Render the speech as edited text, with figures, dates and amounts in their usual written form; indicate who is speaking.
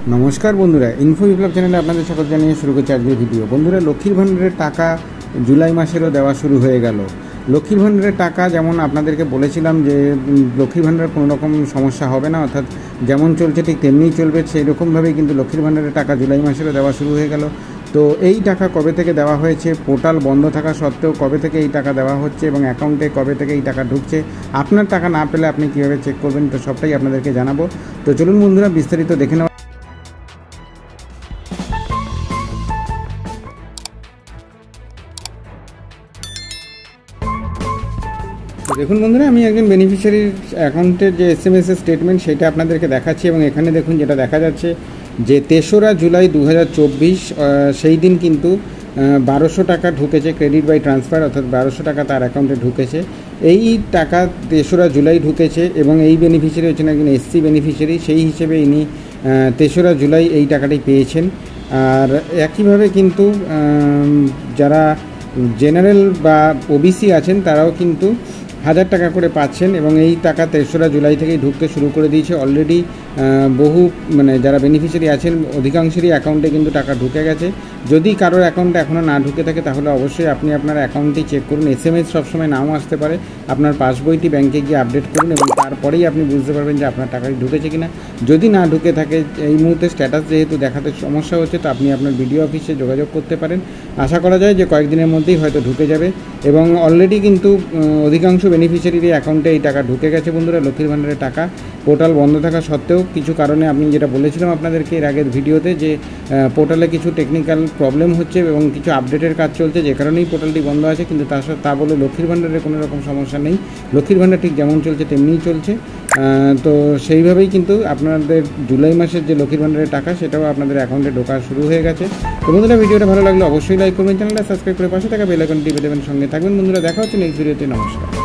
Speaker 1: नमस्कार बंधुरा इनफो विप्लव चैनले आपनादेर सकल जानिए शुरू करছি आजকের ভিডিও। বন্ধুরা লক্ষ্মীর ভান্ডারের টাকা জুলাই মাসেরও দেওয়া শুরু হয়ে গেল। লক্ষ্মীর ভান্ডারের টাকা যেমন আপনাদেরকে বলেছিলাম যে লক্ষ্মীর ভান্ডারের কোনো রকম সমস্যা হবে না, অর্থাৎ যেমন চলছে ঠিক তেমনিই চলবে, সেই রকমভাবেই কিন্তু লক্ষ্মীর ভান্ডারের টাকা জুলাই মাসেরও দেওয়া শুরু হয়ে গেল। তো এই টাকা কবে থেকে দেওয়া হয়েছে, পোর্টাল বন্ধ থাকা সত্ত্বেও কবে থেকে এই টাকা দেওয়া হচ্ছে এবং অ্যাকাউন্টে কবে থেকে এই টাকা ঢুকছে, আপনার টাকা না পেলে আপনি কীভাবে চেক করবেন, তো সবটাই আপনাদেরকে জানাবো। তো চলুন বন্ধুরা বিস্তারিত দেখে নেওয়া। দেখুন বন্ধুরা, আমি একজন বেনিফিশিয়ারির অ্যাকাউন্টের যে SMS এর স্টেটমেন্ট সেটা আপনাদেরকে দেখাচ্ছি এবং এখানে দেখুন যেটা দেখা যাচ্ছে যে 3রা জুলাই 2024 সেই দিন কিন্তু 1200 টাকা ঢুকেছে ক্রেডিট বাই ট্রান্সফার, অর্থাৎ 1200 টাকা তার অ্যাকাউন্টে ঢুকেছে। এই টাকা 3রা জুলাই ঢুকেছে এবং এই বেনিফিশিয়ারি হচ্ছেন একজন SC বেনিফিশিয়ারি, সেই হিসেবে ইনি 3রা জুলাই এই টাকাটি পেয়েছেন। আর একইভাবে কিন্তু যারা জেনারেল বা OBC আছেন তারাও কিন্তু 1000 টাকা করে পাচ্ছেন এবং এই টাকা 3রা জুলাই থেকেই ঢুকতে শুরু করে দিয়েছে। অলরেডি বহু যারা বেনিফিশিয়ারি আছেন অধিকাংশেরই অ্যাকাউন্টে কিন্তু টাকা ঢুকে গেছে। যদি কারোর অ্যাকাউন্টে এখনও না ঢুকে থাকে তাহলে অবশ্যই আপনি আপনার অ্যাকাউন্টটি চেক করুন। SMS সবসময় নাও আসতে পারে, আপনার পাসবইটি ব্যাংকে গিয়ে আপডেট করুন এবং তারপরেই আপনি বুঝতে পারবেন যে আপনার টাকাটি ঢুকেছে কিনা। যদি না ঢুকে থাকে, এই মুহূর্তে স্ট্যাটাস যেহেতু দেখাতে সমস্যা হচ্ছে, তো আপনি আপনার BDO অফিসে যোগাযোগ করতে পারেন। আশা করা যায় যে কয়েকদিনের মধ্যেই হয়তো ঢুকে যাবে এবং অলরেডি কিন্তু অধিকাংশ বেনিফিশিয়ারির অ্যাকাউন্টে এই টাকা ঢুকে গেছে। বন্ধুরা, লক্ষ্মীর ভান্ডারের টাকা পোর্টাল বন্ধ থাকা সত্ত্বেও কিছু কারণে আমি যেটা বলেছিলাম আপনাদেরকে এর আগের ভিডিওতে যে পোর্টালে কিছু টেকনিক্যাল প্রবলেম হচ্ছে এবং কিছু আপডেটের কাজ চলছে, যে কারণেই পোর্টালটি বন্ধ আছে। কিন্তু তা বলে লক্ষ্মীর ভান্ডারের কোনো রকম সমস্যা নেই, লক্ষ্মীর ভান্ডার ঠিক যেমন চলছে তেমনিই চলছে। তো সেইভাবেই কিন্তু আপনাদের জুলাই মাসের যে লক্ষ্মীর ভান্ডারের টাকা সেটাও আপনাদের অ্যাকাউন্টে ঢোকা শুরু হয়ে গেছে। তো বন্ধুরা, ভিডিওটা ভালো লাগলে অবশ্যই লাইক করবেন, চ্যানেলটা সাবস্ক্রাইব করে পাশে থাকা বেল আইকনটি টিপে দেবেন, সঙ্গে থাকবেন। বন্ধুরা, দেখা হচ্ছে নেক্সট ভিডিওতে। নমস্কার।